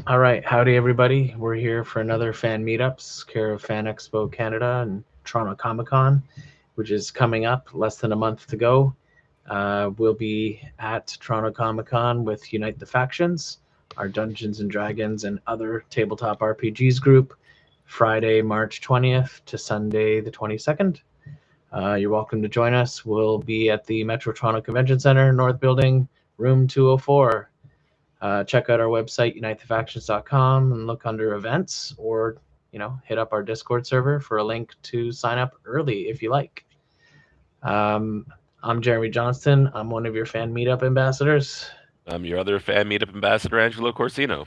All right, howdy everybody. We're here for another fan meetups, care of Fan Expo Canada and Toronto Comic Con, which is coming up less than a month to go. We'll be at Toronto Comic Con with Unite the Factions, our Dungeons and Dragons and other tabletop RPGs group, Friday, March 20th to Sunday, the 22nd. You're welcome to join us. We'll be at the Metro Toronto Convention Center, North Building, room 204. Check out our website, unitethefactions.com, and look under events, or hit up our Discord server for a link to sign up early if you like. Um, I'm Jeremy Johnston. I'm one of your fan meetup ambassadors. I'm your other fan meetup ambassador, Angelo Corsino.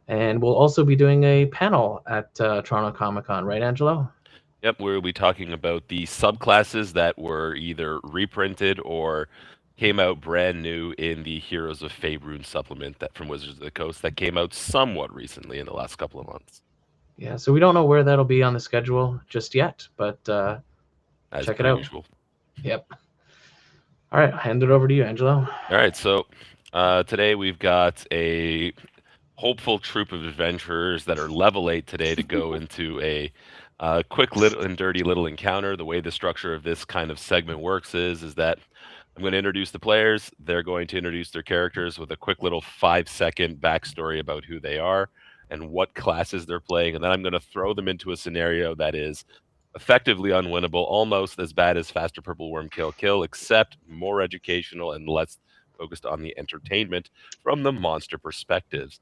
And we'll also be doing a panel at Toronto Comic Con, right, Angelo? Yep, we'll be talking about the subclasses that were either reprinted or came out brand new in the Heroes of Faerun supplement that from Wizards of the Coast that came out somewhat recently in the last couple of months. Yeah, so we don't know where that'll be on the schedule just yet, but As check it per out. usual. Yep. All right, I'll hand it over to you, Angelo. All right, so today we've got a hopeful troop of adventurers that are level 8 today to go into a quick little and dirty little encounter. The way the structure of this kind of segment works is that I'm going to introduce the players. They're going to introduce their characters with a quick little 5-second backstory about who they are and what classes they're playing. And then I'm going to throw them into a scenario that is effectively unwinnable, almost as bad as Faster Purple Worm Kill Kill, except more educational and less focused on the entertainment from the monster perspectives.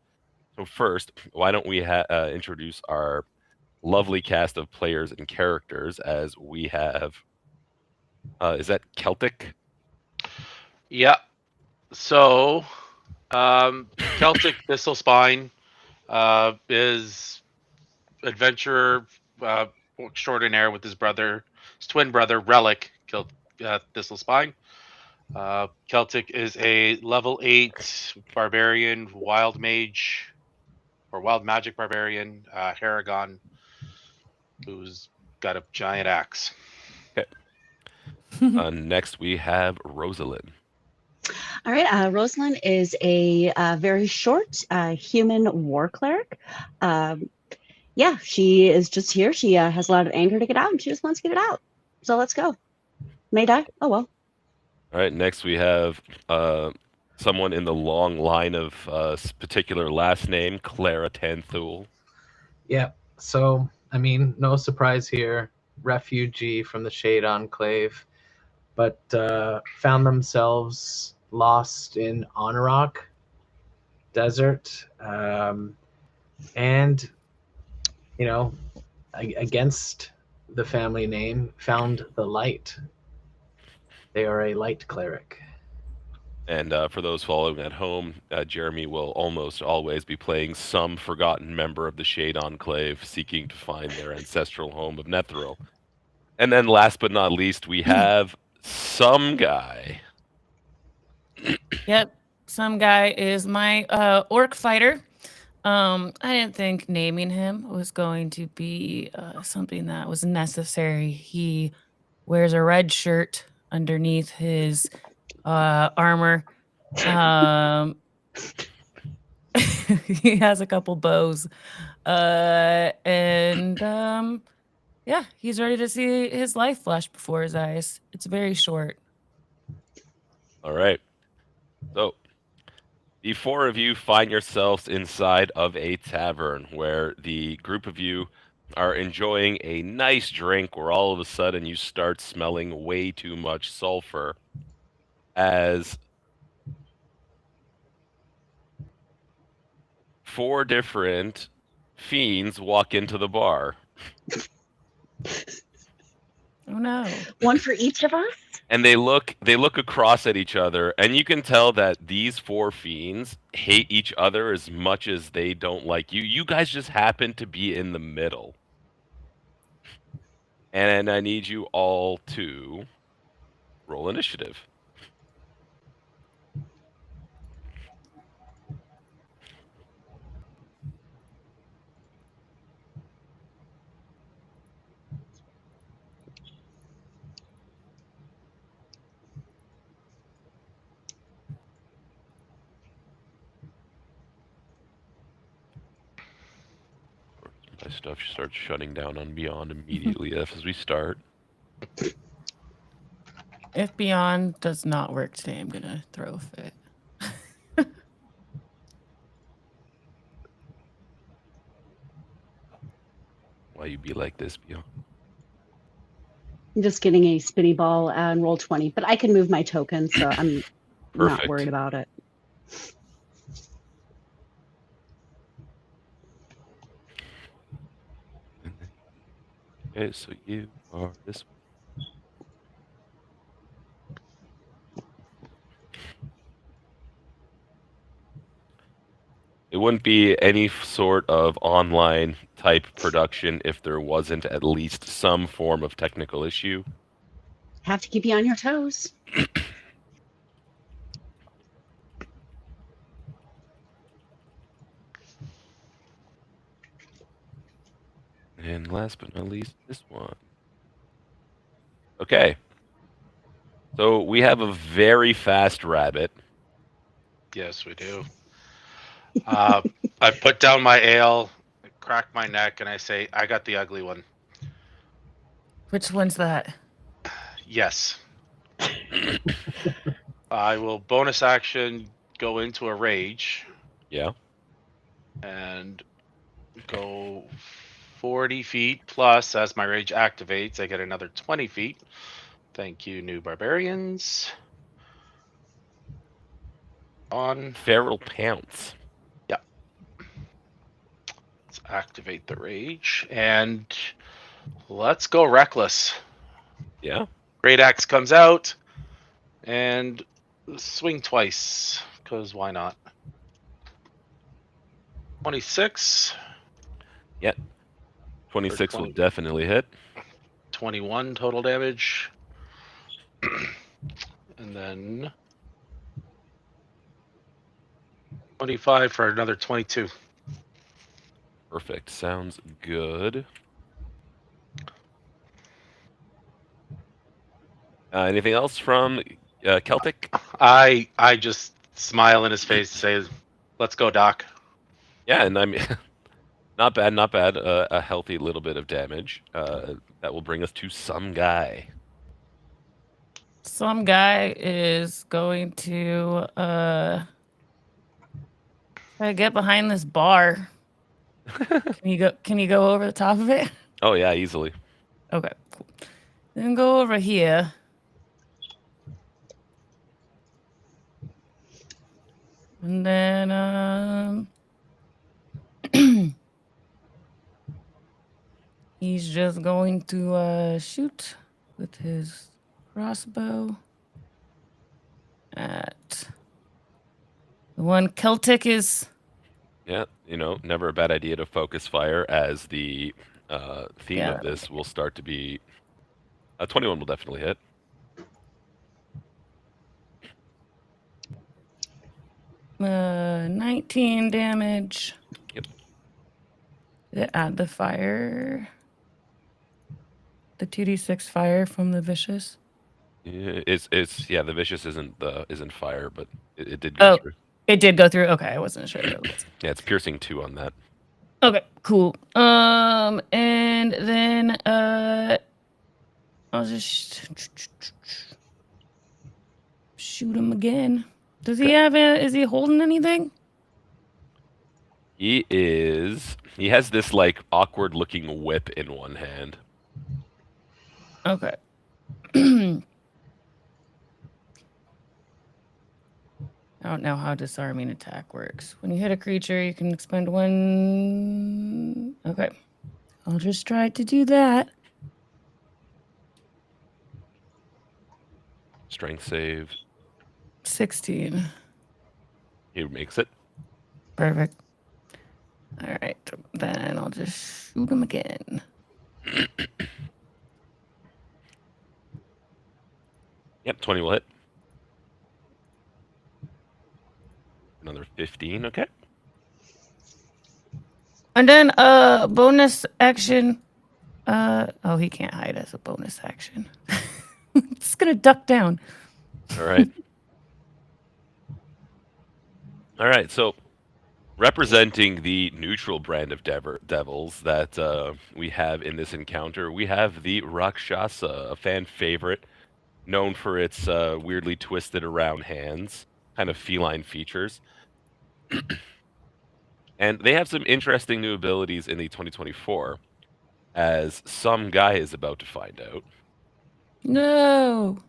So first, why don't we introduce our lovely cast of players and characters as we have, is that Celtic? Yeah. So, Celtic Thistle Spine is adventurer extraordinaire with his twin brother Relic, Thistle Spine. Celtic is a level 8 barbarian, wild mage, or wild magic barbarian, Haragon, who's got a giant axe. Okay. Next, we have Rosalind. All right, Rosalind is a very short human war cleric. Yeah, she is just here. She has a lot of anger to get out, and she just wants to get it out. So let's go. May die. Oh well. All right, next we have someone in the long line of particular last name, Clara Tanthul. Yeah, so, I mean, no surprise here. Refugee from the Shade Enclave, but found themselves lost in Anurok Desert. And, you know, against the family name, found the light. They are a light cleric. And for those following at home, Jeremy will almost always be playing some forgotten member of the Shade Enclave seeking to find their ancestral home of Netheril. And then last but not least, we have some guy. Yep, some guy is my orc fighter. I didn't think naming him was going to be something that was necessary. He wears a red shirt underneath his armor. Um, he has a couple bows, and yeah, he's ready to see his life flash before his eyes. It's very short. All right. So the four of you find yourselves inside of a tavern where the group of you are enjoying a nice drink where all of a sudden you start smelling way too much sulfur as four different fiends walk into the bar. Oh no. One for each of us. And they look across at each other, and you can tell that these four fiends hate each other as much as they don't like you. You guys just happen to be in the middle. And I need you all to roll initiative. stuff starts shutting down on Beyond immediately as we start. If Beyond does not work today, I'm gonna throw a fit. Why you be like this, Beyond? I'm just getting a spinny ball and roll 20, but I can move my token, so I'm not Perfect. worried about it. Okay, so you are this one. It wouldn't be any sort of online type production if there wasn't at least some form of technical issue. Have to keep you on your toes. And last but not least, this one. Okay. So we have a very fast rabbit. Yes, we do. I put down my ale, crack my neck, and I say, I got the ugly one. Which one's that? Yes. I will bonus action go into a rage Yeah. and go 40 feet plus. As my rage activates, I get another 20 feet. Thank you, new barbarians. On. Feral pounce. Let's activate the rage and let's go reckless. Yeah. Great axe comes out and swing twice, because why not? 26. Yeah. 26 will 20. definitely hit. 21 total damage. And then 25 for another 22. Perfect. Sounds good. Anything else from Celtic? I just smile in his face and say, let's go, Doc. Yeah, and I mean, not bad, not bad. A healthy little bit of damage. That will bring us to some guy. Some guy is going to try to get behind this bar. Can you go over the top of it? Oh yeah, easily. Okay, cool. Then go over here. And then he's just going to shoot with his crossbow at the one Celtic is. Yeah, never a bad idea to focus fire, as the theme of this will start to be. 21 will definitely hit. Uh, 19 damage. Yep. Did it add the fire? The 2d6 fire from the vicious? Yeah, it's the vicious isn't fire, but it did go through. It did go through. Okay, I wasn't sure. Yeah, it's piercing 2 on that. Okay, cool. And then I'll just shoot him again. Does he have is he holding anything? He has this like awkward looking whip in one hand. Okay. I don't know how disarming attack works. When you hit a creature, you can expend 1. Okay. I'll just try to do that. Strength save. 16. He makes it. Perfect. All right. Then I'll just shoot him again. Yep, 20 will hit. Another 15, okay. And then bonus action. Oh, he can't hide as a bonus action. It's gonna duck down. All right. All right, so Representing the neutral brand of devils that we have in this encounter, we have the Rakshasa, a fan favorite, known for its weirdly twisted around hands, kind of feline features. And they have some interesting new abilities in the 2024, as some guy is about to find out. No.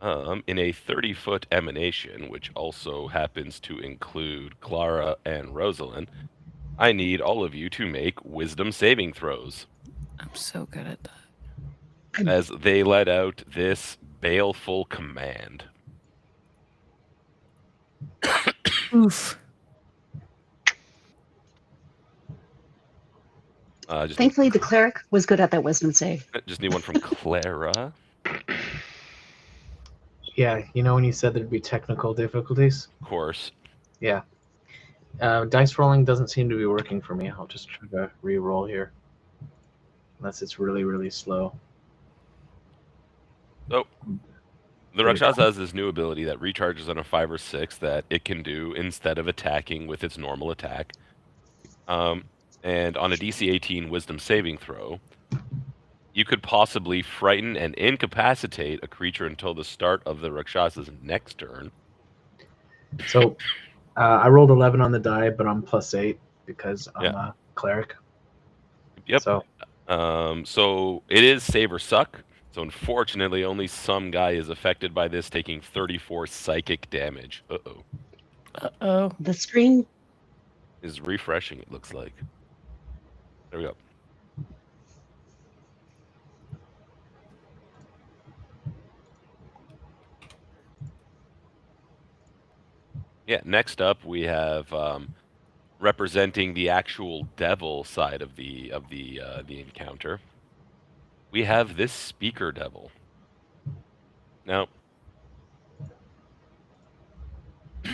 In a 30-foot emanation, which also happens to include Clara and Rosalind, I need all of you to make wisdom saving throws I'm so good at that. as they let out this baleful command. Oof. Just Thankfully, the cleric was good at that wisdom save. need one from Clara. Yeah, you know when you said there'd be technical difficulties? Of course. Yeah. Dice rolling doesn't seem to be working for me. I'll just try to re-roll here. Unless it's really, really slow. So, the Rakshasa has this new ability that recharges on a 5 or 6 that it can do instead of attacking with its normal attack. And on a DC 18 wisdom saving throw, you could possibly frighten and incapacitate a creature until the start of the Rakshasa's next turn. So I rolled 11 on the die, but I'm +8 because I'm a cleric. Yep. So So it is save or suck. So unfortunately, only some guy is affected by this, taking 34 psychic damage. Uh-oh. Uh-oh. The screen. Is refreshing, it looks like. There we go. Yeah, next up we have representing the actual devil side of the encounter. We have this speaker devil. Now, the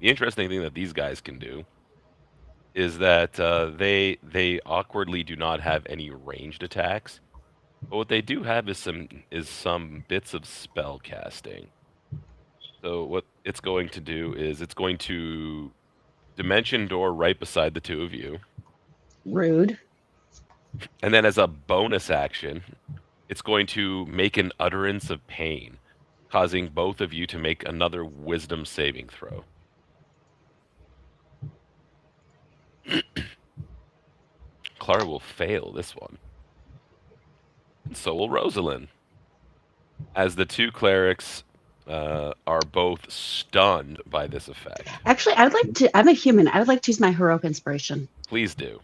interesting thing that these guys can do is that they awkwardly do not have any ranged attacks, but what they do have is some bits of spell casting. So what it's going to do is it's going to dimension door right beside the two of you, Rude. and then as a bonus action, it's going to make an utterance of pain, causing both of you to make another wisdom saving throw. Clara will fail this one. And so will Rosalind. As the two clerics are both stunned by this effect. Actually, I would like to. I'm a human. I would like to use my heroic inspiration. Please do.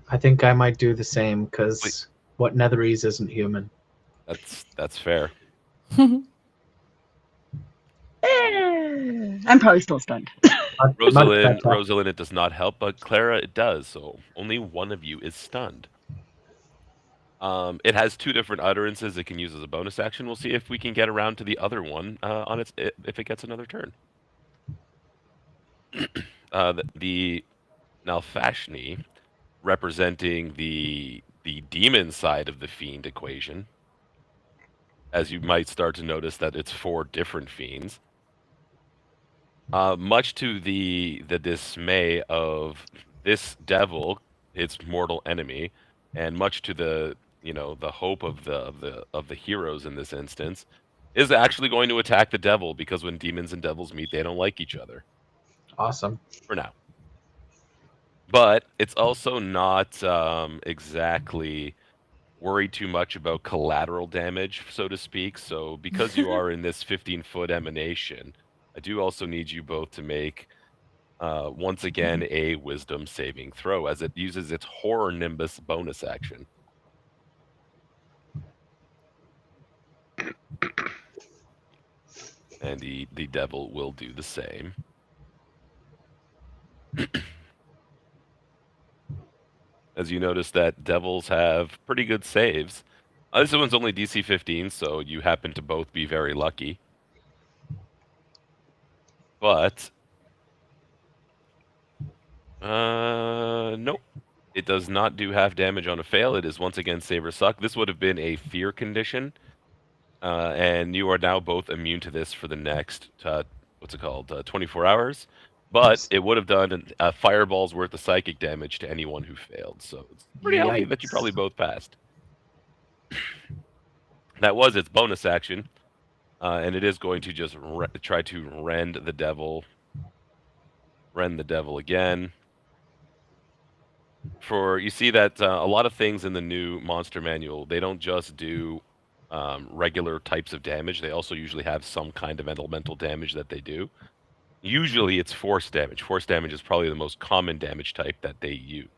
I think I might do the same because what Netherese isn't human. That's fair. I'm probably still stunned. Rosalind, it does not help, but Clara, it does. So only one of you is stunned. It has two different utterances it can use as a bonus action. We'll see if we can get around to the other one if it gets another turn. The Nalfashni, representing the demon side of the fiend equation, as you might start to notice that it's 4 different fiends. Much to the dismay of this devil, its mortal enemy, and much to the hope of the heroes in this instance, is actually going to attack the devil, because when demons and devils meet, they don't like each other. Awesome. For now. But it's also not exactly worried too much about collateral damage, so to speak. So because you are in this 15-foot emanation, I do also need you both to make, once again, a wisdom saving throw, as it uses its Horror Nimbus bonus action. And the devil will do the same. As you notice that devils have pretty good saves. This one's only DC 15, so you happen to both be very lucky. But nope. It does not do half damage on a fail. It is once again save or suck. This would have been a fear condition. And you are now both immune to this for the next what's it called? 24 hours. But it would have done a fireball's worth of psychic damage to anyone who failed. So it's pretty healthy that you probably Yikes. both passed. That was its bonus action. And it is going to just try to rend the devil again. You see that a lot of things in the new monster manual, they don't just do regular types of damage. They also usually have some kind of elemental damage that they do. Usually it's force damage. Force damage is probably the most common damage type that they use.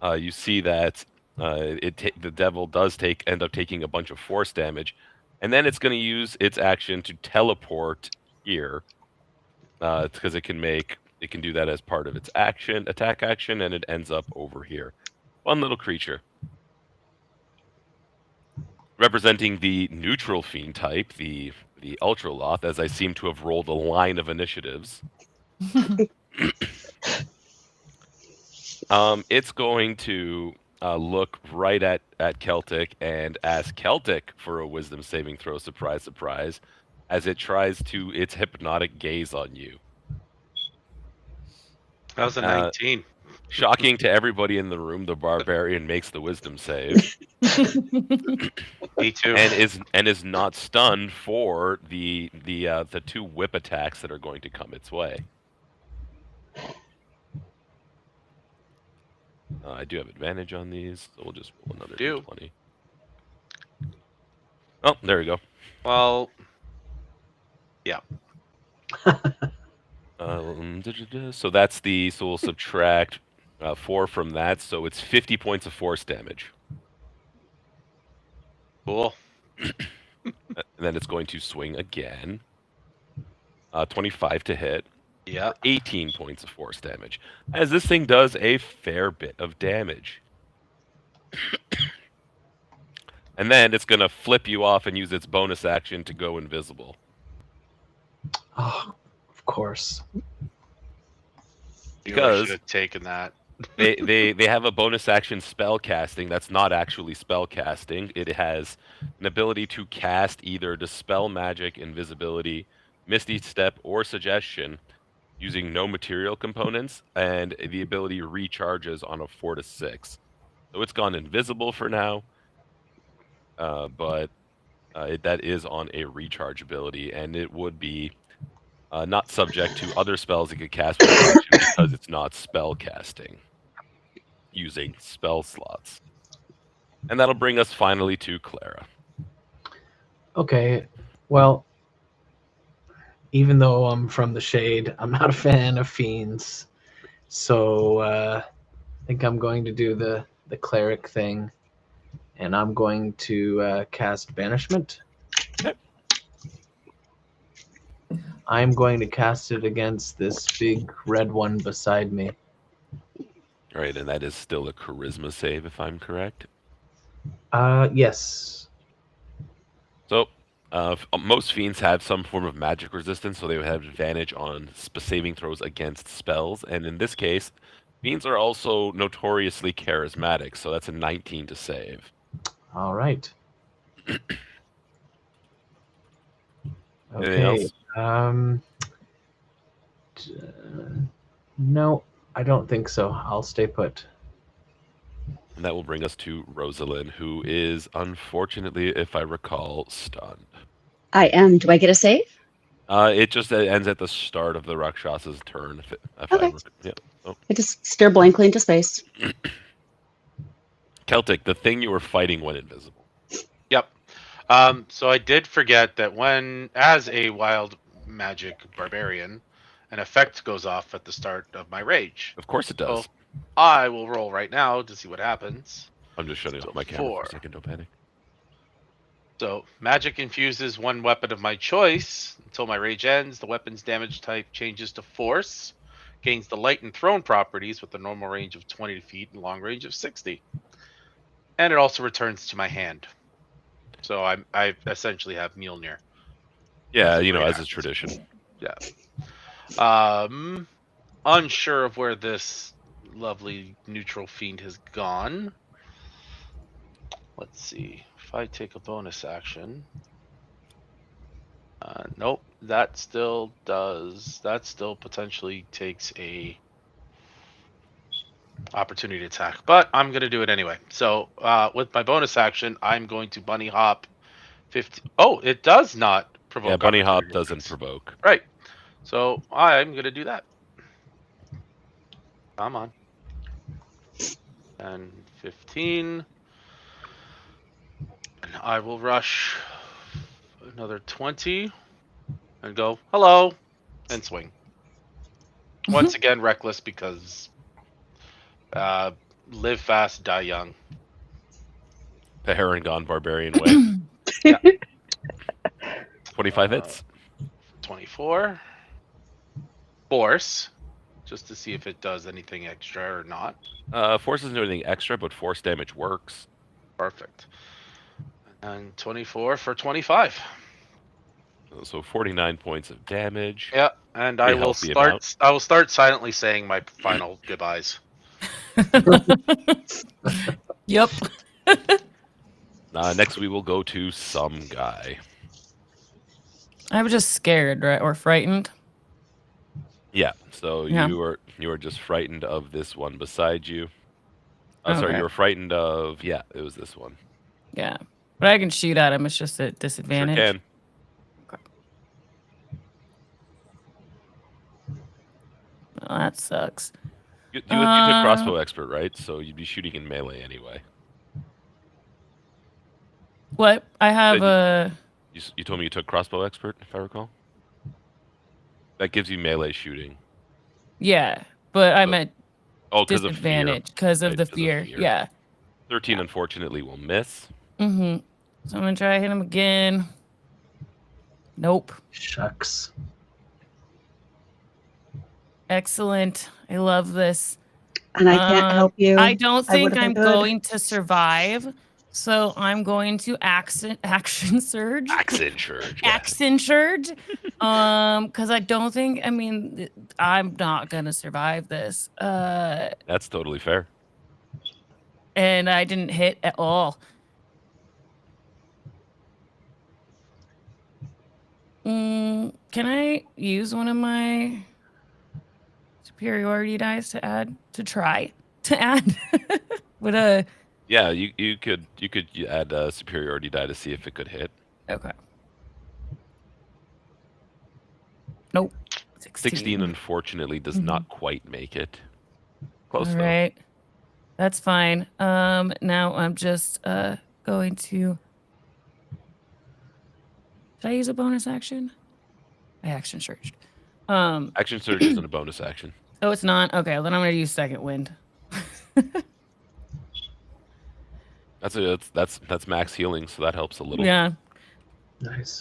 You see that the devil does end up taking a bunch of force damage, and then it's going to use its action to teleport here, because it can do that as part of its attack action, and it ends up over here. Fun little creature. Representing the neutral fiend type, the Ultra Loth, as I seem to have rolled a line of initiatives. It's going to look right at Celtic and ask Celtic for a wisdom saving throw, surprise, surprise, as it tries its hypnotic gaze on you. That was a 19. Shocking to everybody in the room, the barbarian makes the wisdom save. Me too. And is not stunned for the 2 whip attacks that are going to come its way. I do have advantage on these, so we'll just roll another d20. Oh, there we go. Well, yeah. So that's so we'll subtract 4 from that, so it's 50 points of force damage. Cool. And then it's going to swing again. 25 to hit. Yeah. 18 points of force damage, as this thing does a fair bit of damage. And then it's going to flip you off and use its bonus action to go invisible. Oh, of course. Because you should have taken that. they have a bonus action spell casting that's not actually spell casting. It has an ability to cast either Dispel Magic, Invisibility, Misty Step, or Suggestion using no material components, and the ability recharges on a 4 to 6. So it's gone invisible for now, but that is on a recharge ability, and it would be not subject to other spells it could cast with action because it's not spell casting using spell slots. And that'll bring us finally to Clara. Okay, well, even though I'm from the Shade, I'm not a fan of Fiends. So I think I'm going to do the cleric thing, and I'm going to cast Banishment. Okay. I'm going to cast it against this big red one beside me. All right, and that is still a charisma save, if I'm correct. Yes. So most fiends have some form of magic resistance, so they would have advantage on saving throws against spells. And in this case, fiends are also notoriously charismatic, so that's a 19 to save. All right. Anything Okay. else? No, I don't think so. I'll stay put. And that will bring us to Rosalind, who is, unfortunately, if I recall, stunned. I am. Do I get a save? It just ends at the start of the Rakshasa's turn. Okay. Yeah. Oh. I just stare blankly into space. Celtic, the thing you were fighting went invisible. Yep. So I did forget that as a wild magic barbarian, an effect goes off at the start of my rage. Of course it does. So I will roll right now to see what happens. I'm just shutting off my camera for a second, don't panic. So magic infuses one weapon of my choice until my rage ends. The weapon's damage type changes to force, gains the light and thrown properties with a normal range of 20 feet and long range of 60. And it also returns to my hand. So I essentially have Mjolnir. Yeah, as is tradition. Yeah. Unsure of where this lovely neutral fiend has gone. Let's see. If I take a bonus action. Nope. that still does. That still potentially takes a opportunity attack, but I'm gonna do it anyway. So with my bonus action, I'm going to bunny hop 50. Oh, it does not provoke. Yeah, bunny hop opportunity doesn't attacks. provoke. Right. So I'm gonna do that. Come on. And 15. And I will rush another 20 and go hello and swing. Once again, reckless because live fast, die young. The Harangon barbarian way. Yeah. 25 hits. 24. Force, just to see if it does anything extra or not. Force doesn't do anything extra, but force damage works. Perfect. And 24 for 25. So 49 points of damage. Yeah, and I Pretty will healthy amount. start. I will start silently saying my final goodbyes. Yep. Next, we will go to some guy. I was just scared, right, or frightened. Yeah. So Yeah. you are just frightened of this one beside you. Okay. Sorry, you were frightened of. Yeah, it was this one. Yeah, but I can shoot at him. It's just a Sure disadvantage. can. Okay. Well, that sucks. You took crossbow expert, right? So you'd be shooting in melee anyway. What? I have Said a. You told me you took crossbow expert, if I recall. That gives you melee shooting. Yeah, but I'm at because of fear. disadvantage because of Right, the 'cause of fear. fear. Yeah. 13 unfortunately will miss. Mm-hmm. So I'm gonna try to hit him again. Nope. Shucks. Excellent. I love this. And I can't help you. I don't I think would if I I'm could. going to survive. So I'm going to action surge. Action surge. Yeah. Action surge. Because I don't think. I mean, I'm not gonna survive this. That's totally fair. And I didn't hit at all. Can I use one of my superiority dice to add with a Yeah, you could add a superiority die to see if it could hit. okay. Nope. 16 unfortunately does not quite make it. Close All though. right. That's fine. Now I'm just going to. Should I use a bonus action? I action surged. Action surge isn't a bonus action. Oh, it's not? Okay, well, then I'm gonna use second wind. That's max healing, so that helps a little. Yeah. Nice.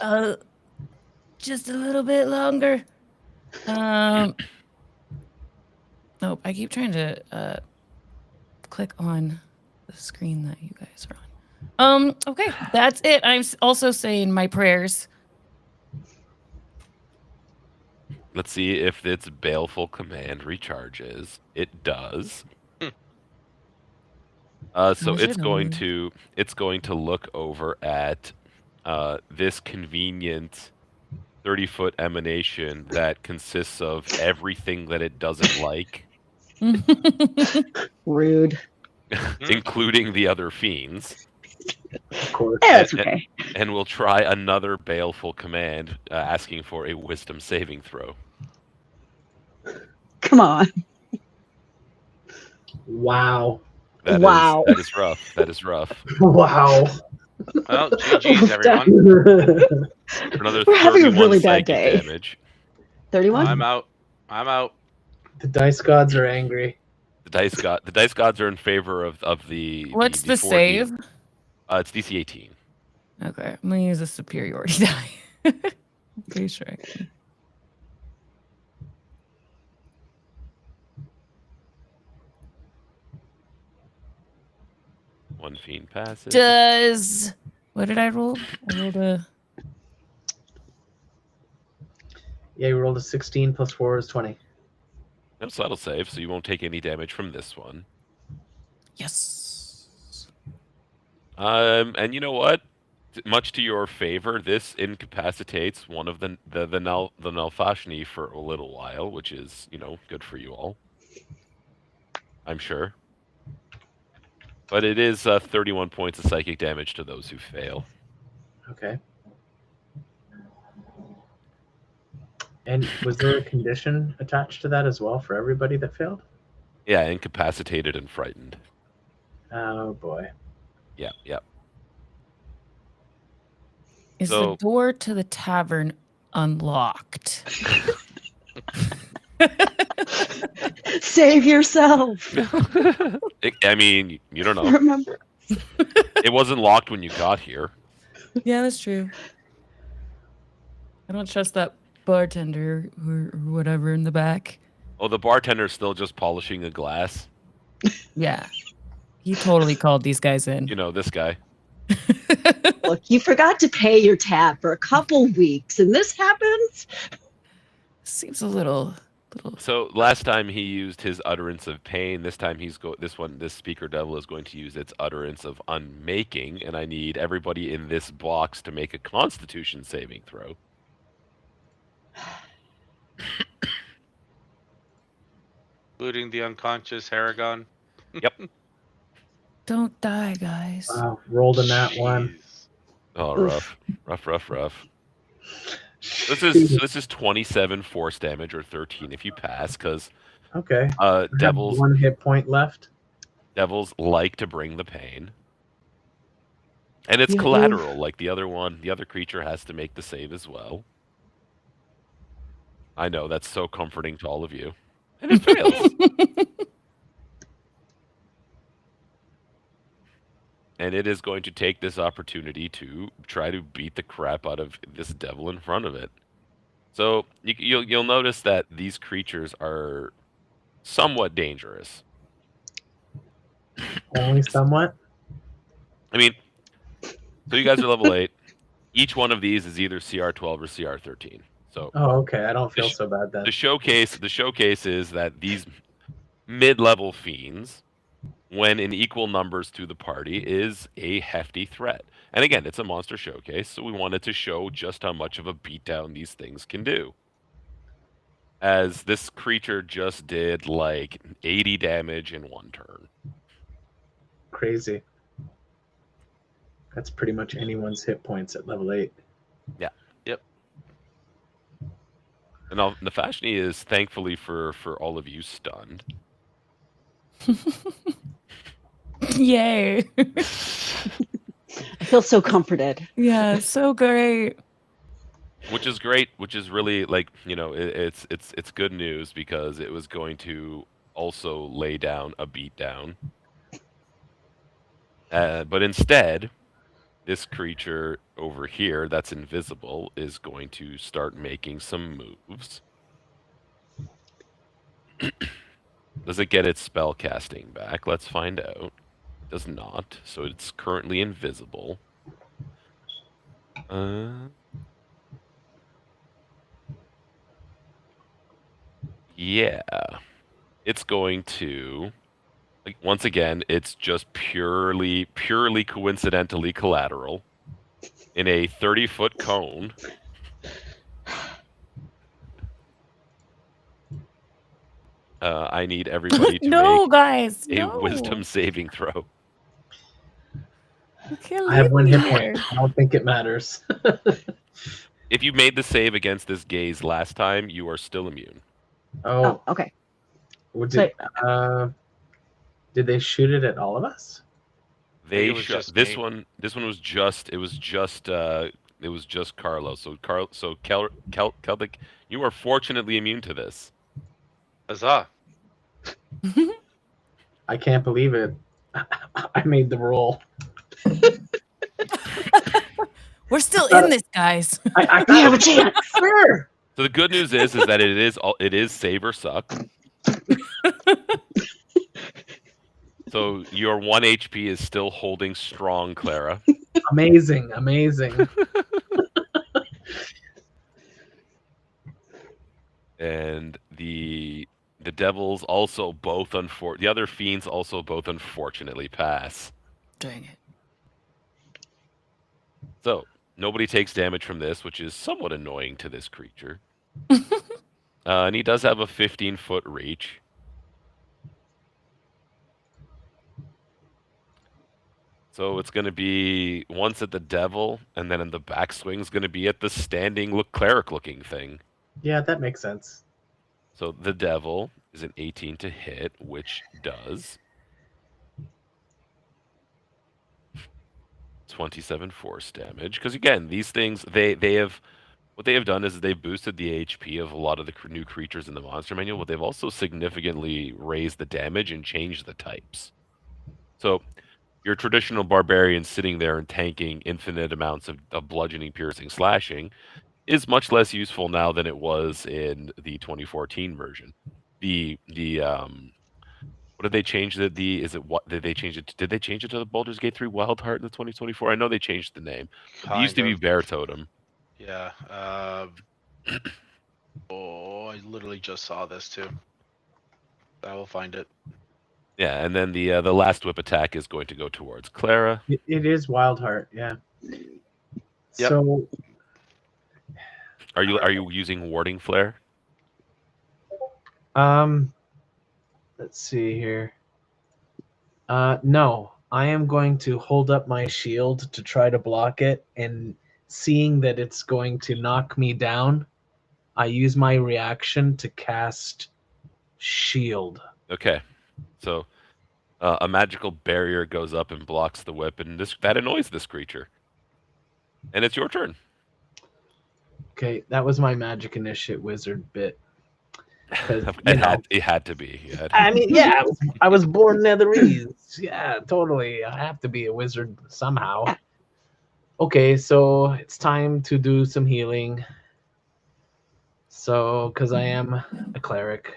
Just a little bit longer. Nope, I keep trying to click on the screen that you guys are on. Okay, that's it. I'm also saying my prayers. Let's see if its baleful command recharges. It does. So it's going to look over at this convenient 30-foot emanation that consists of everything that it doesn't like, Rude. including the other fiends. Of course. Yeah, that's okay. And we'll try another baleful command, asking for a wisdom saving throw. Come on. Wow. Wow. That is rough. That is rough. Wow. Well, GG's, everyone. For another We're having a 31 really bad psychic day. damage. 31? I'm out. I'm out. The dice gods are angry. The dice gods are in favor of the. What's the 4D. save? It's DC 18. Okay, I'm gonna use a superiority die. Pretty sure I can. One fiend passes. What did I roll? I rolled a. Yeah, you rolled a 16 plus 4 is 20. No, so that'll save, so you won't take any damage from this one. Yes. And you know what? much to your favor, this incapacitates one of the Nalfashni for a little while, which is, good for you all. I'm sure. But it is 31 points of psychic damage to those who fail. Okay. And was there a condition attached to that as well for everybody that failed? Yeah, incapacitated and frightened. Oh boy. Yeah. Is So- the door to the tavern unlocked? Save yourself. I mean, you don't know. Remember. It wasn't locked when you got here. Yeah, that's true. I don't trust that bartender or whatever in the back. Oh, the bartender's still just polishing a glass. Yeah. He totally called these guys in. This guy. Look, you forgot to pay your tab for a couple weeks, and this happens. Seems a little. So last time he used his utterance of pain. This time this speaker devil is going to use its utterance of unmaking, and I need everybody in this box to make a Constitution saving throw. Including the unconscious Haragon. Don't die, guys. Rolled in that one. Jeez. Oh, Oof. rough. This is 27 force damage, or 13 if you pass, because Okay. I have devils 1 hit point left. like to bring the pain, and it's Yeah. collateral. Like the other one, the other creature has to make the save as well. I know that's so comforting to all of you, and it fails. And it is going to take this opportunity to try to beat the crap out of this devil in front of it. So you'll notice that these creatures are somewhat dangerous. Only somewhat. I mean, so you guys are level 8. Each one of these is either CR12 or CR13. So Oh, okay. I don't feel so bad then. the showcase is that these mid-level fiends, when in equal numbers to the party, is a hefty threat. And again, it's a monster showcase, so we wanted to show just how much of a beatdown these things can do. As this creature just did like 80 damage in 1 turn. Crazy. That's pretty much anyone's hit points at level 8. And now Nefashni is, thankfully for all of you, stunned. Yay. I feel so comforted. Yeah, so great. Which is great, which is really it's good news, because it was going to also lay down a beatdown. But instead, this creature over here that's invisible is going to start making some moves. Does it get its spell casting back? Let's find out. It does not, so it's currently invisible. Yeah. It's going to, once again, it's just purely coincidentally collateral in a 30-foot cone. I need everybody to No, make guys. a No. wisdom saving throw. You can't I have leave 1 me hit here. point. I don't think it matters. If you made the save against this gaze last time, you are still immune. Oh, okay. Did they shoot it at all of us? They it was shot just this me. one. This one was just. It was just Carlos. So Celtic, you are fortunately immune to this. Huzzah. I can't believe it. I made the roll. We're still in this, guys. I We have a chance. Sure. So the good news is that it is save or suck. So your 1 HP is still holding strong, Clara. Amazing. And the devils also both the other fiends also both unfortunately pass. Dang it. So nobody takes damage from this, which is somewhat annoying to this creature. And he does have a 15-foot reach. So it's going to be once at the devil, and then in the backswing is going to be at the standing cleric-looking thing. Yeah, that makes sense. So the devil is an 18 to hit, which does 27 force damage. Because again, these things they have what they have done is they've boosted the HP of a lot of the new creatures in the monster manual, but they've also significantly raised the damage and changed the types. So your traditional barbarian sitting there and tanking infinite amounts of bludgeoning, piercing, slashing is much less useful now than it was in the 2014 version. What did they change is it what did they change it to? Did they change it to the Baldur's Gate 3 Wild Heart in the 2024? I know they changed the name. It used Kind to be of. Bear Totem. Yeah. Oh, I literally just saw this too. I will find it. Yeah, and then the last whip attack is going to go towards Clara. It is Wild Heart, yeah. Yep. So Are you using Warding Flare? let's see here. No, I am going to hold up my shield to try to block it, and seeing that it's going to knock me down, I use my reaction to cast shield. Okay, so a magical barrier goes up and blocks the whip, and that annoys this creature. And it's your turn. Okay, that was my magic initiate wizard bit. Because It had to be. I mean, yeah, I was born Netherese. Yeah, totally. I have to be a wizard somehow. Okay, so it's time to do some healing. So, because I am a cleric,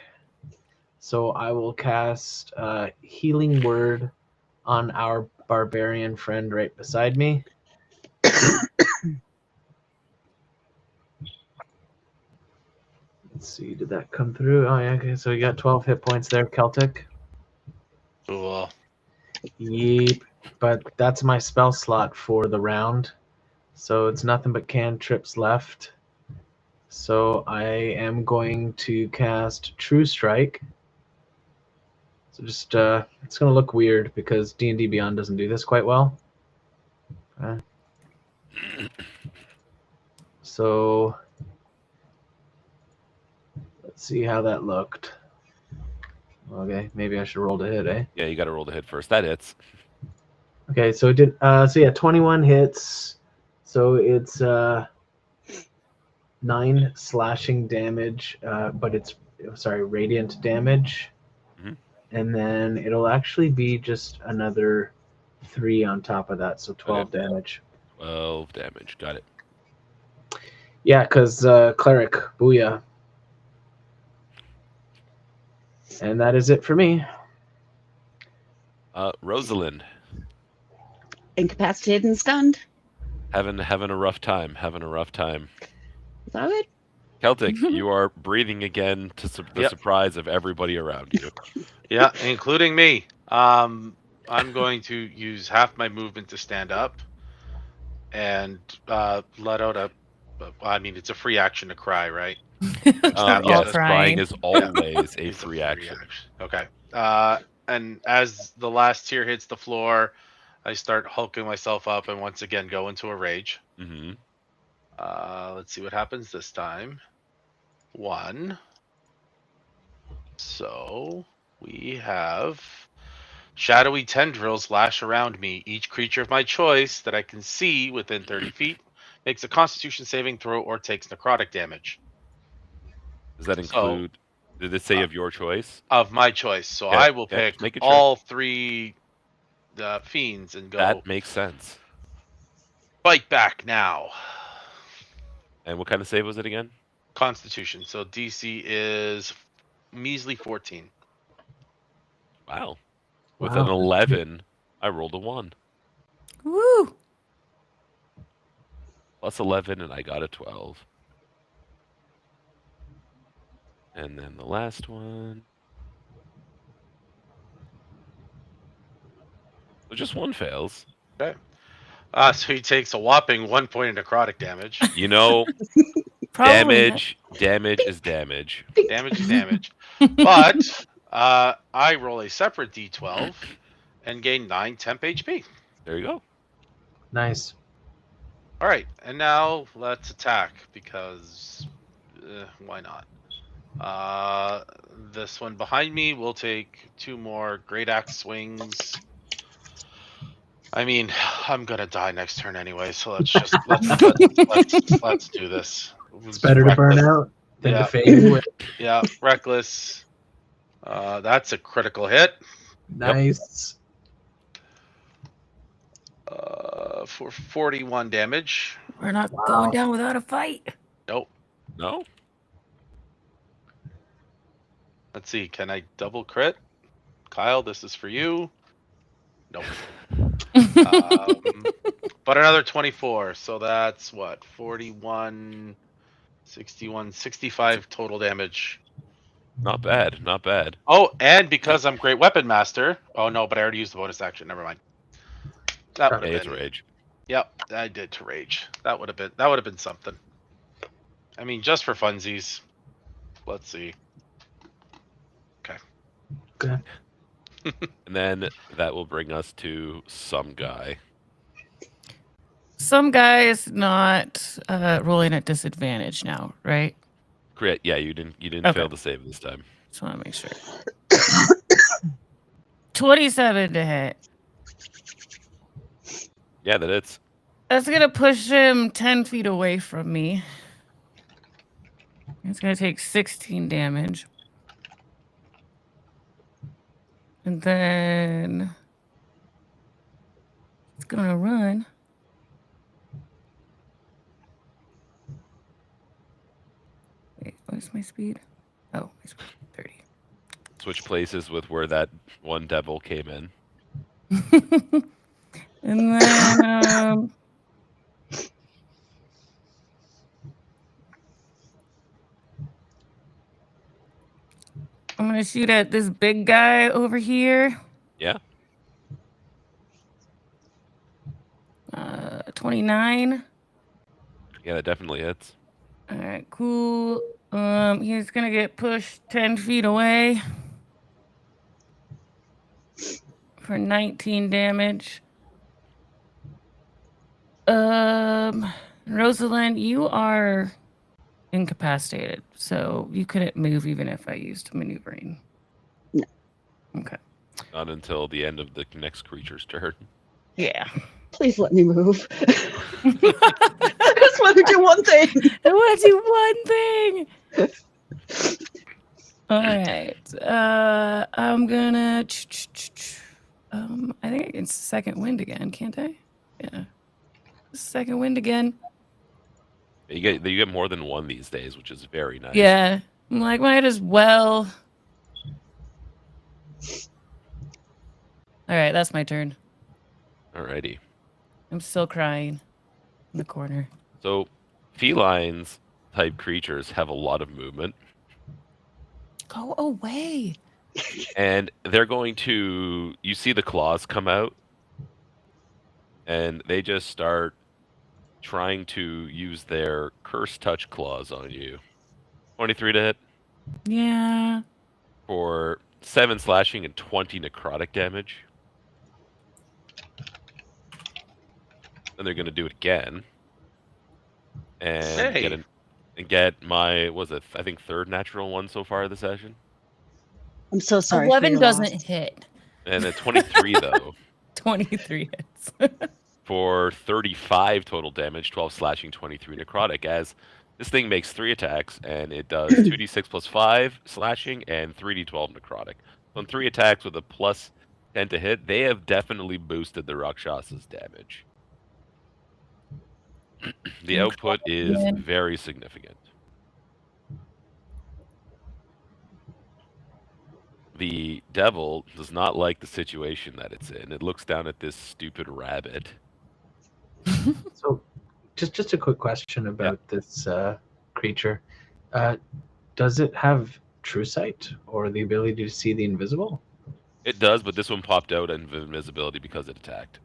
so I will cast Healing Word on our barbarian friend right beside me. Let's see, did that come through? Oh, yeah, okay, so you got 12 hit points there, Celtic. Cool. Yeep, but that's my spell slot for the round. So it's nothing but cantrips left. So I am going to cast True Strike. So just it's gonna look weird because D&D Beyond doesn't do this quite well. So let's see how that looked. Okay, maybe I should roll to hit, eh? Yeah, you got to roll the hit first. That hits. Okay, so it did. So yeah, 21 hits. So it's 9 slashing damage, but it's radiant damage. Mhm. And then it'll actually be just another 3 on top of that, so 12 damage. 12 damage. Got it. Yeah, because cleric, booyah. And that is it for me. Rosalind, Incapacitated and stunned. having a rough time. Having a rough time. Is that it? Celtic, you are breathing again to the Yep. surprise of everybody around you. Yeah, including me. I'm going to use half my movement to stand up and let out a. I mean, it's a free action to cry, right? We're all Yes, crying crying. is always a It's free action. Okay. And as the last tear hits the floor, I start hulking myself up and once again go into a rage. Mm-hmm. Let's see what happens this time. 1. So we have shadowy tendrils lash around me. Each creature of my choice that I can see within 30 feet makes a Constitution saving throw or takes necrotic damage. Does that include? Did it say of your choice? Of my choice. So Okay, I will okay, pick make it sure. all 3 fiends and go That makes sense. fight back now. And what kind of save was it again? Constitution. So DC is measly 14. Wow. With Wow. an 11, I rolled a 1. Woo! Plus 11, and I got a 12. And then the last one. So just 1 fails. Okay. So he takes a whopping 1 point of necrotic damage. You know, Probably damage is damage. Damage is damage. But I roll a separate d12 and gain 9 temp HP. There you go. Nice. All right, and now let's attack because why not? This one behind me will take 2 more great axe swings. I mean, I'm gonna die next turn anyway, so let's just let's do this. It's better to burn out than to fade away. Yeah, reckless. That's a critical hit. Nice. For 41 damage. We're not going down without a fight. Nope. No? Let's see. Can I double crit? Kyle, this is for you. Nope. But another 24. So that's what? 41, 61, 65 total damage. Not bad. Not bad. Oh, and because I'm Great Weapon Master. Oh, no, but I already used the bonus action. Never mind. That would Hey, have it's been. rage. Yep, I did to rage. That would have been something. I mean, just for funsies. Let's see. Okay. And then that will bring us to some guy. Some guy is not rolling at disadvantage now, right? Crit. Yeah, you didn't Okay. fail to save this time. Just want to make sure. 27 to hit. Yeah, that it's. That's gonna push him 10 feet away from me. It's gonna take 16 damage. And then it's gonna run. Wait, what's my speed? Oh, my speed 30. Switch places with where that one devil came in. And then I'm gonna shoot at this big guy over here. Yeah. 29. Yeah, that definitely hits. All right, cool. He's gonna get pushed 10 feet away for 19 damage. Rosalind, you are incapacitated, so you couldn't move even if I used maneuvering. No. Okay. Not until the end of the next creature's turn. Yeah. Please let me move. I just want to do one thing. I want to do one thing. All right. I'm gonna. I think I can second wind again, can't I? Yeah. Second wind again. You get more than one these days, which is very nice. Yeah. I'm like, might as well. All right, that's my turn. Alrighty. I'm still crying in the corner. So, felines type creatures have a lot of movement, Go away. and they're going to. You see the claws come out, and they just start trying to use their curse touch claws on you. 23 to hit Yeah. for 7 slashing and 20 necrotic damage. Then they're going to do it again. And Hey. get my, was it, I think, third natural one so far this session. I'm so sorry. 11 doesn't hit. And then 23, though, 23 hits. for 35 total damage, 12 slashing, 23 necrotic, as this thing makes 3 attacks, and it does 2d6 plus 5 slashing and 3d12 necrotic. So on 3 attacks with a plus 10 to hit, they have definitely boosted the Rakshasa's damage. The output is very significant. The devil does not like the situation that it's in. It looks down at this stupid rabbit. So, just a quick question about this creature. Does it have true sight or the ability to see the invisible? It does, but this one popped out in invisibility because it attacked.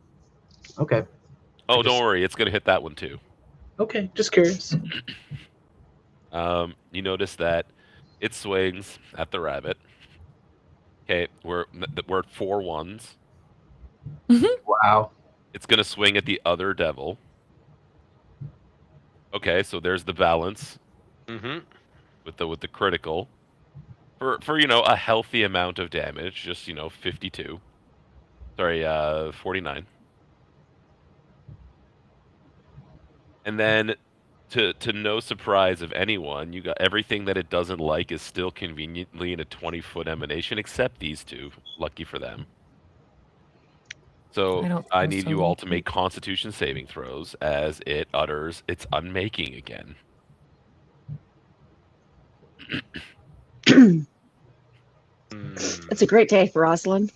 Okay. Oh, don't worry, it's gonna hit that one too. Okay, just curious. You notice that it swings at the rabbit. Okay, we're at 4 ones. Wow. It's gonna swing at the other devil. Okay, so there's the balance Mm-hmm. with the critical for a healthy amount of damage. Just 52. Sorry, 49. And then to no surprise of anyone, you got everything that it doesn't like is still conveniently in a 20-foot emanation, except these two. Lucky for them. So I don't I feel need so you all to lucky. make Constitution saving throws as it utters its unmaking again. It's a great day for Rosalind.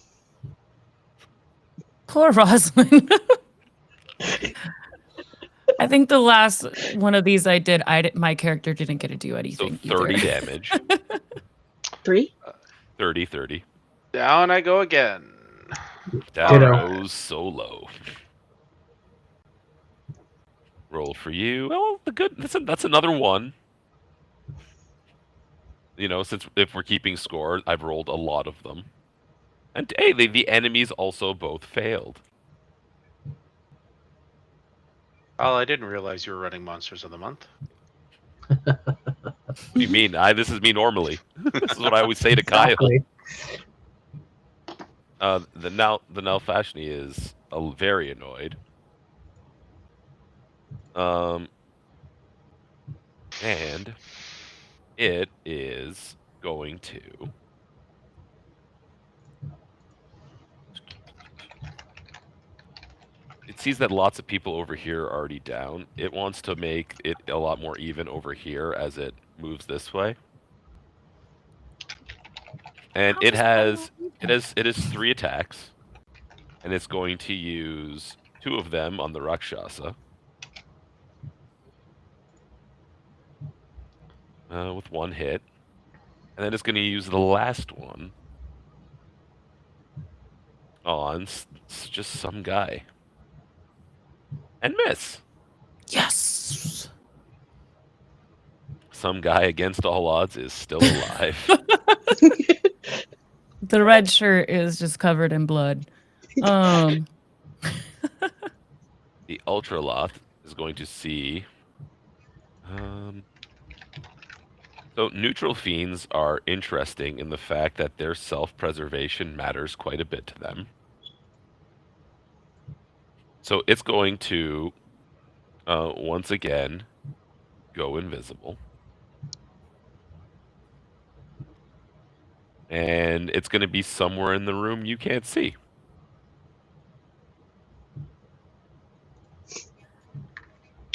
Poor Rosalind. I think the last one of these I did, my character didn't get to do So anything 30 either. damage. 3. 30. Down I go again. Down Ditto. goes Solo. Roll for you. Well, that's another one. Since if we're keeping score, I've rolled a lot of them. And hey, the enemies also both failed. Oh, I didn't realize you were running Monsters of the Month. What do you mean? This is me normally. This is what I always say to Kyle. Exactly. The Nalfashni is very annoyed. And it is going to it sees that lots of people over here are already down. It wants to make it a lot more even over here as it moves this way. And How it is that has not even? 3 attacks, and it's going to use 2 of them on the Rakshasa. With 1 hit. And then it's going to use the last one on just some guy. And miss. Yes. Some guy against all odds is still alive. The red shirt is just covered in blood. The Ultraloth is going to see... So neutral fiends are interesting in the fact that their self-preservation matters quite a bit to them. So it's going to, once again, go invisible. And it's going to be somewhere in the room you can't see.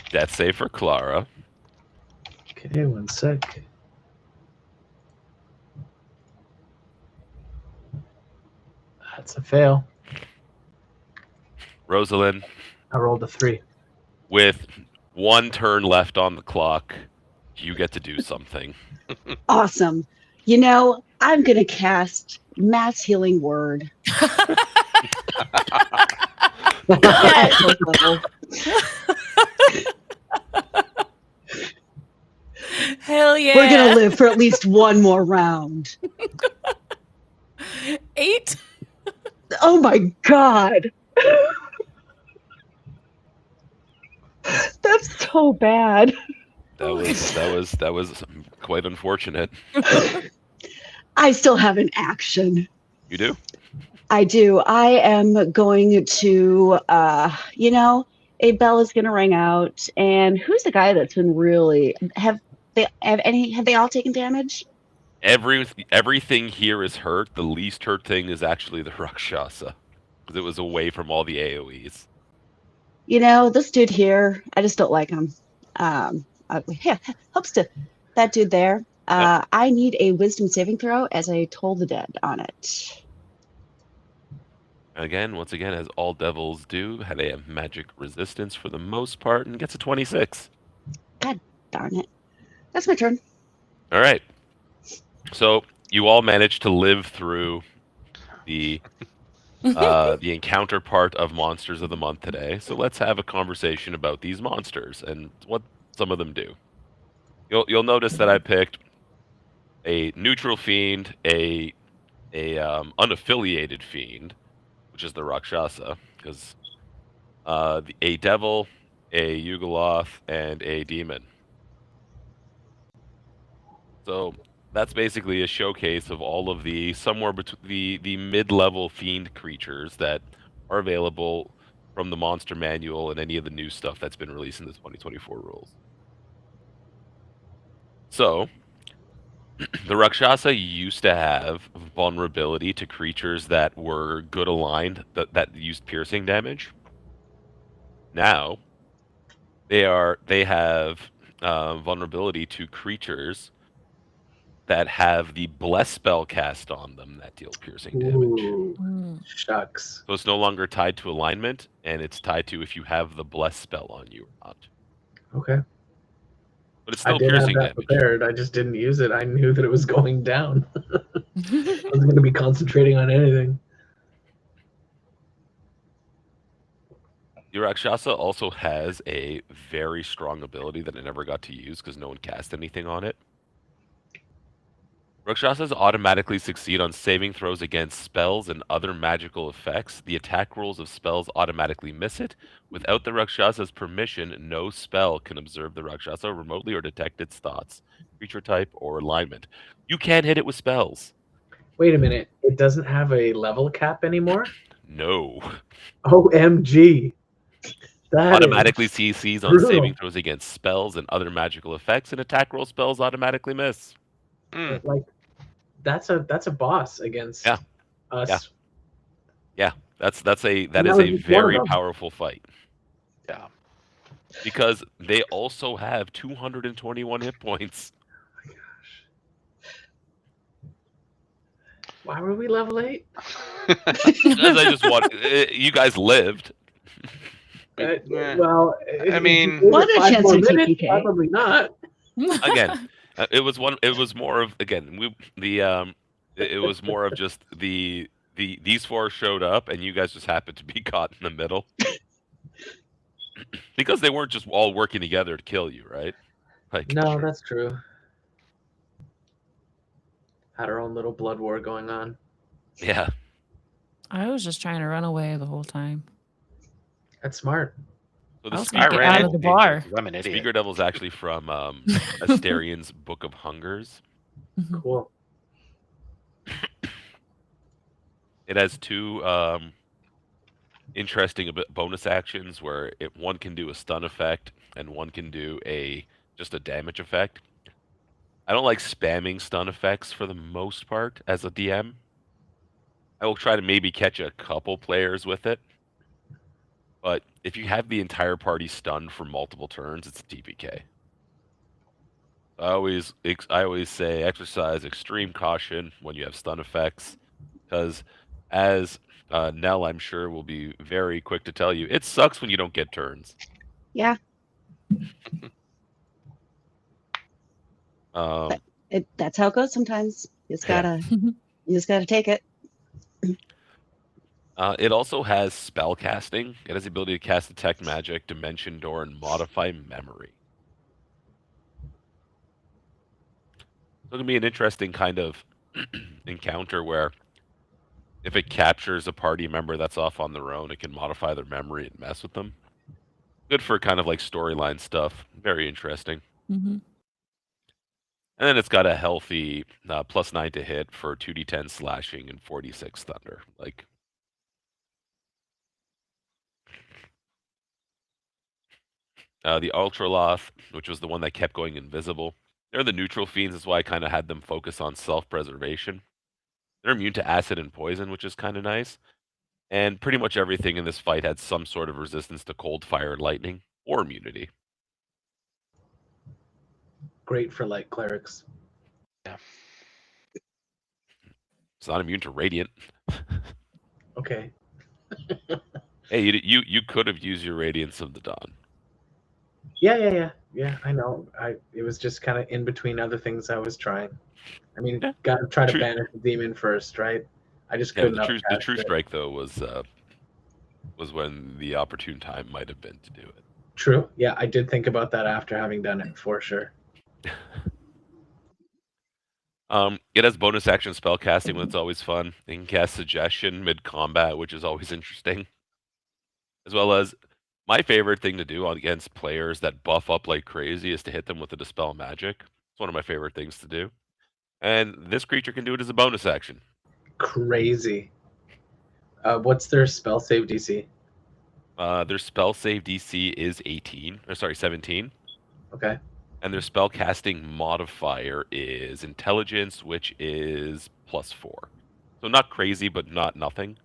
Death save for Clara. Okay, 1 sec. That's a fail. Rosalind, I rolled a 3. with 1 turn left on the clock, you get to do something. Awesome. I'm going to cast Mass Healing Word. At fourth level. Hell yeah. We're going to live for at least one more round. 8. Oh my God. That's so bad. That was quite unfortunate. I still have an action. You do? I do. I am going to, a bell is going to ring out. And who's the guy that's been really, have they all taken damage? Everything here is hurt. The least hurt thing is actually the Rakshasa, because it was away from all the AoEs. This dude here, I just don't like him. Yeah, helps to that dude there. I need a wisdom saving throw as I toll the dead on it. Once again, as all devils do, they have magic resistance for the most part, and gets a 26. God darn it. That's my turn. All right. So you all managed to live through the the encounter part of Monsters of the Month today. So let's have a conversation about these monsters and what some of them do. You'll notice that I picked a neutral fiend, a unaffiliated fiend, which is the Rakshasa, because a devil, a Yugoloth, and a demon. So that's basically a showcase of all of the somewhere between the mid-level fiend creatures that are available from the monster manual and any of the new stuff that's been released in the 2024 rules. So the Rakshasa used to have vulnerability to creatures that were good aligned that used piercing damage. Now they have vulnerability to creatures that have the bless spell cast on them that deal piercing damage. Ooh, Mm. shucks. So it's no longer tied to alignment, and it's tied to if you have the bless spell on you or not. Okay. But it's I still did have piercing that damage. prepared. I just didn't use it. I knew that it was going down. I wasn't going to be concentrating on anything. The Rakshasa also has a very strong ability that I never got to use because no one cast anything on it. Rakshasas automatically succeed on saving throws against spells and other magical effects. The attack rolls of spells automatically miss it. Without the Rakshasa's permission, no spell can observe the Rakshasa remotely or detect its thoughts, creature type, or alignment. You can't hit it with spells. Wait a minute. It doesn't have a level cap anymore? No. OMG. That Automatically is CCs on brutal. saving throws against spells and other magical effects, and attack roll spells automatically miss. Like that's a boss against Yeah. us. Yeah, that is that a was just one very of them. powerful fight. Yeah. Because they also have 221 hit points. Oh my gosh. Why were we level 8? Because I just want you guys lived. Well, I mean, What a chance to minutes, TPK. probably not. Again, it was more of it was more of just these four showed up and you guys just happened to be caught in the middle. Because they weren't just all working together to kill you, right? Like, No, that's true. Had our own little blood war going on. yeah. I was just trying to run away the whole time. That's smart. So I was the gonna I get ran out of the into bar. you. I'm an idiot. Speaker Devil is actually from Asterian's Book of Hungers. Cool. It has two interesting bonus actions where one can do a stun effect and one can do just a damage effect. I don't like spamming stun effects for the most part as a DM. I will try to maybe catch a couple players with it. But if you have the entire party stunned for multiple turns, it's a TPK. I always say exercise extreme caution when you have stun effects, because as Nell, I'm sure, will be very quick to tell you, it sucks when you don't get turns. Yeah. That's how it goes sometimes. You just gotta take it. It also has spell casting. It has the ability to cast Detect Magic, Dimension Door, and Modify Memory. So it'll be an interesting kind of encounter where if it captures a party member that's off on their own, it can modify their memory and mess with them. Good for kind of like storyline stuff. Very interesting. Mhm. And then it's got a healthy +9 to hit for 2d10 slashing and 46 thunder. Like, the Ultraloth, which was the one that kept going invisible. They're the neutral fiends, is why I kind of had them focus on self-preservation. They're immune to acid and poison, which is kind of nice. And pretty much everything in this fight had some sort of resistance to cold, fire, and lightning, or immunity. Great for light clerics. Yeah. It's not immune to radiant. Okay. Hey, you could have used your Radiance of the Dawn. Yeah. I know. It was just kind of in between other things I was trying. I mean, Yeah. gotta try to True. banish the demon first, right? I just Yeah, couldn't the true upcast it. strike though was when the opportune time might have been to do it. True. Yeah, I did think about that after having done it for sure. It has bonus action spell casting, that's always fun. You can cast Suggestion mid combat, which is always interesting. As well as my favorite thing to do against players that buff up like crazy is to hit them with a Dispel Magic. It's one of my favorite things to do. And this creature can do it as a bonus action. Crazy. What's their spell save DC? Their spell save DC is 17. Okay. And their spell casting modifier is Intelligence, which is +4. So not crazy, but not nothing.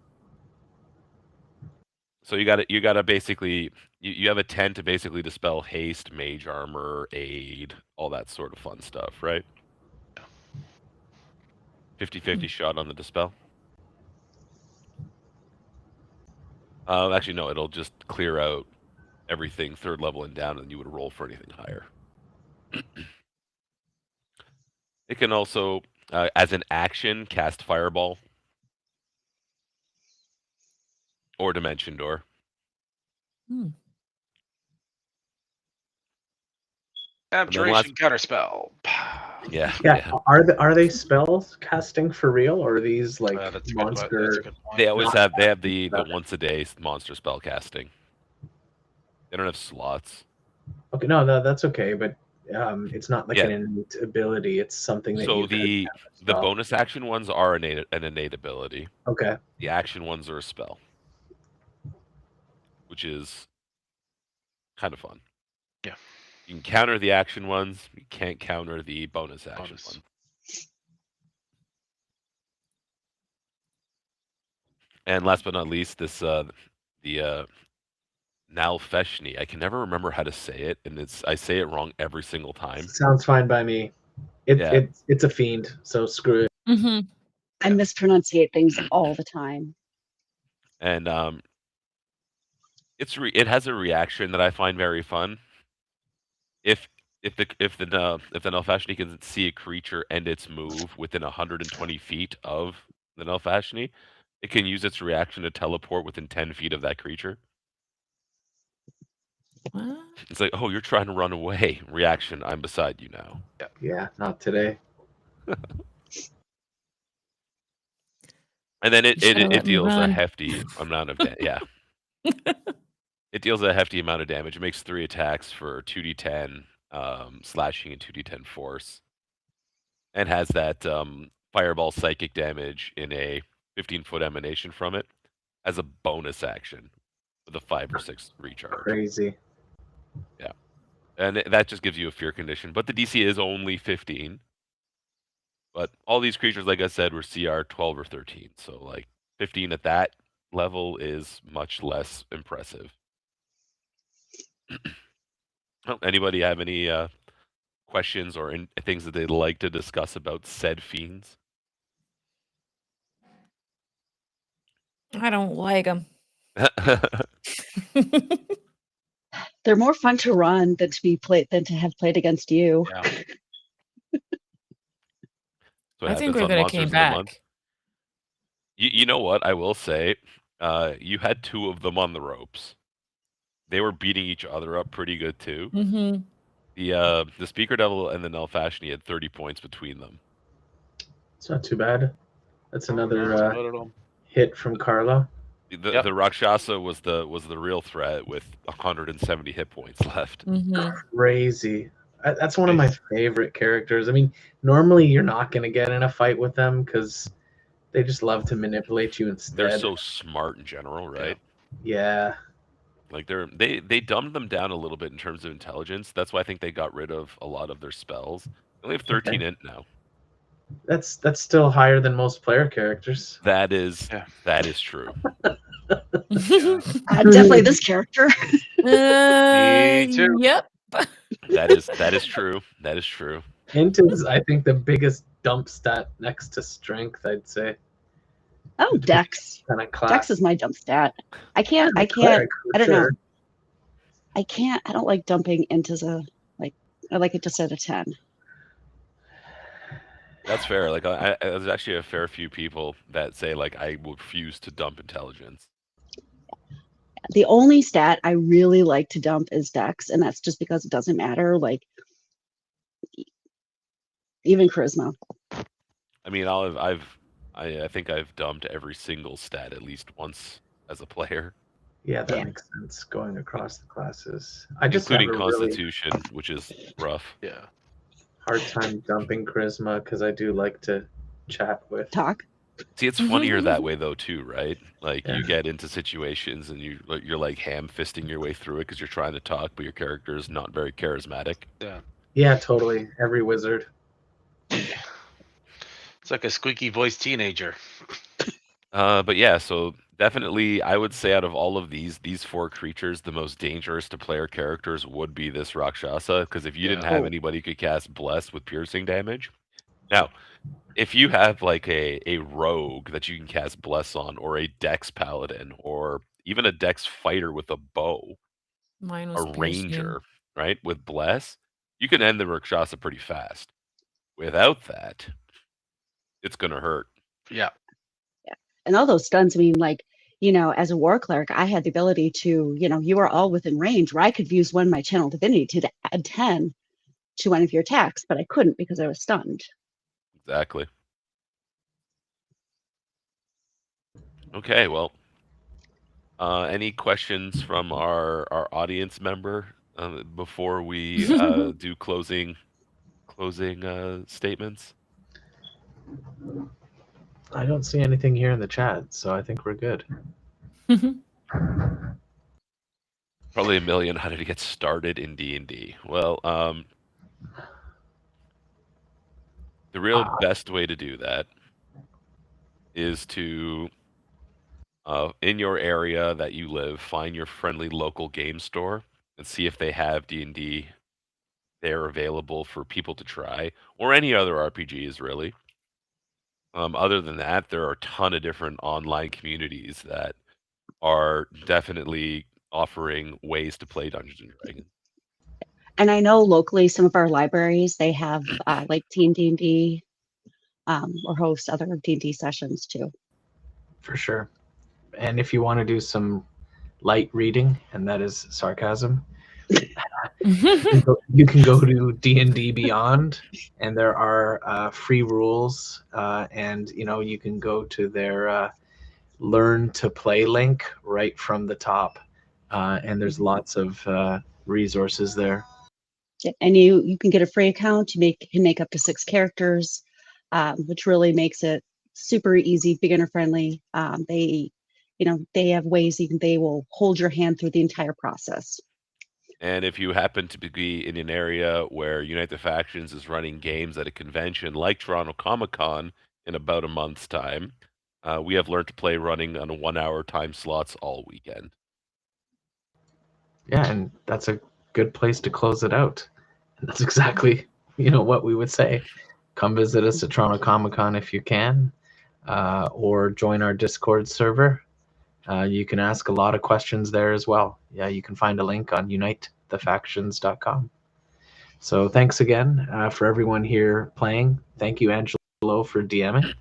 So you gotta basically you have a 10 to basically dispel haste, mage armor, aid, all that sort of fun stuff, right? 50-50 shot on the dispel. Actually, no, it'll just clear out everything 3rd level and down, and you would roll for anything higher. It can also, as an action, cast Fireball or Dimension Door. Abjuration counterspell. Yeah. Are they spells casting for real, or are these like That's monster? a good point. They always have the once a day monster spell casting. They don't have slots. Okay, no, that's okay, but it's not like an innate ability. It's something that So the bonus action ones are an innate ability. Okay. The action ones are a spell, which is kind of fun. Yeah. You can counter the action ones. You can't counter the bonus action ones. And last but not least, this the Nalfeshni. I can never remember how to say it, and I say it wrong every single time. Sounds fine by me. It's a fiend, so screw it. Mm-hmm. I mispronunciate things all the time. And it has a reaction that I find very fun. If the Nalfashni can see a creature and its move within 120 feet of the Nalfashni, it can use its reaction to teleport within 10 feet of that creature. What? It's like, oh, you're trying to run away. Reaction, I'm beside you now. Yeah, not today. And then it deals a run. hefty amount of damage. Yeah. It deals a hefty amount of damage. It makes 3 attacks for 2d10 slashing and 2d10 force. And has that fireball psychic damage in a 15-foot emanation from it as a bonus action with a 5 or 6 recharge. Crazy. Yeah. And that just gives you a fear condition. But the DC is only 15. But all these creatures, like I said, were CR 12 or 13. So like 15 at that level is much less impressive. Anybody have any questions or things that they'd like to discuss about said fiends? I don't like them. They're more fun to run than to have played against you. Yeah. So I think we're gonna came back. You know what? I will say, you had 2 of them on the ropes. They were beating each other up pretty good too. Mm-hmm. The Speaker Devil and the Nalfashni had 30 points between them. It's not too bad. That's another Not at all. hit from Carlo. The Rakshasa was the real threat with 170 hit points left. Mm-hmm. Crazy. That's one of my favorite characters. I mean, normally you're not going to get in a fight with them because they just love to manipulate you instead. They're so smart in general, right? Yeah. Like they dumbed them down a little bit in terms of intelligence. That's why I think they got rid of a lot of their spells. They only have 13 int now. That's still higher than most player characters. That is true. Definitely this character. Me too. Yep. That is true. That is true. Int is, I think, the biggest dump stat next to strength, I'd say. Oh, Dex. Kind of class. Dex is my dump stat. I don't know. I don't like dumping into I like it just at a 10. That's fair. Like there's actually a fair few people that say like I would refuse to dump intelligence. The only stat I really like to dump is Dex, and that's just because it doesn't matter. Like even charisma. I mean, I think I've dumped every single stat at least once as a player, Yeah, that Yeah. makes sense going across the classes. I just including have a really Constitution, which is rough. Yeah. hard time dumping charisma because I do like to chat with. Talk. See, it's funnier that way though too, right? Like Yeah. you get into situations and you're like ham fisting your way through it because you're trying to talk, but your character is not very charismatic. Yeah. Yeah, totally. Every wizard. It's like a squeaky voiced teenager. But yeah, so definitely, I would say out of all of these four creatures, the most dangerous to player characters would be this Rakshasa, because if you didn't Yeah. have Oh. anybody who could cast Bless with piercing damage. Now, if you have like a rogue that you can cast Bless on, or a Dex Paladin, or even a Dex Fighter with a bow, Mine a was piercing. Ranger, right, with Bless, you can end the Rakshasa pretty fast. Without that, it's gonna hurt. Yeah. And all those stuns, I mean, like, as a war cleric, I had the ability to, you are all within range where I could use one of my channel divinity to add 10 to one of your attacks, but I couldn't because I was stunned. Exactly. Okay, well, any questions from our audience member before we do closing statements? I don't see anything here in the chat, so I think we're good. Probably a million how to get started in D&D. Well, the real best way to do that is to, in your area that you live, find your friendly local game store and see if they have D&D there available for people to try, or any other RPGs, really. Other than that, there are a ton of different online communities that are definitely offering ways to play Dungeons and Dragons. And I know locally, some of our libraries, they have like Team D&D or host other D&D sessions too. For sure. And if you want to do some light reading, and that is sarcasm, you can go to D&D Beyond, and there are free rules, and you can go to their learn to play link right from the top, and there's lots of resources there. And you can get a free account. You can make up to 6 characters, which really makes it super easy, beginner friendly. They have ways they will hold your hand through the entire process. And if you happen to be in an area where Unite the Factions is running games at a convention like Toronto Comic Con in about a month's time, we have Learn to Play running on 1-hour time slots all weekend. Yeah, and that's a good place to close it out. And that's exactly what we would say. Come visit us at Toronto Comic Con if you can, or join our Discord server. You can ask a lot of questions there as well. Yeah, you can find a link on unitethefactions.com. So thanks again for everyone here playing. Thank you, Angelo, for DMing.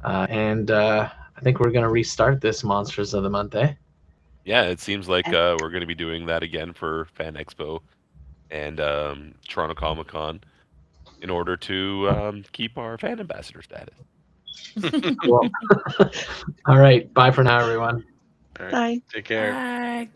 And I think we're going to restart this Monsters of the Month, eh? Yeah, it seems like we're going to be doing that again for Fan Expo and Toronto Comic Con in order to keep our fan ambassador status. Cool. All right. Bye for now, everyone. All right. Bye. Take care. Bye.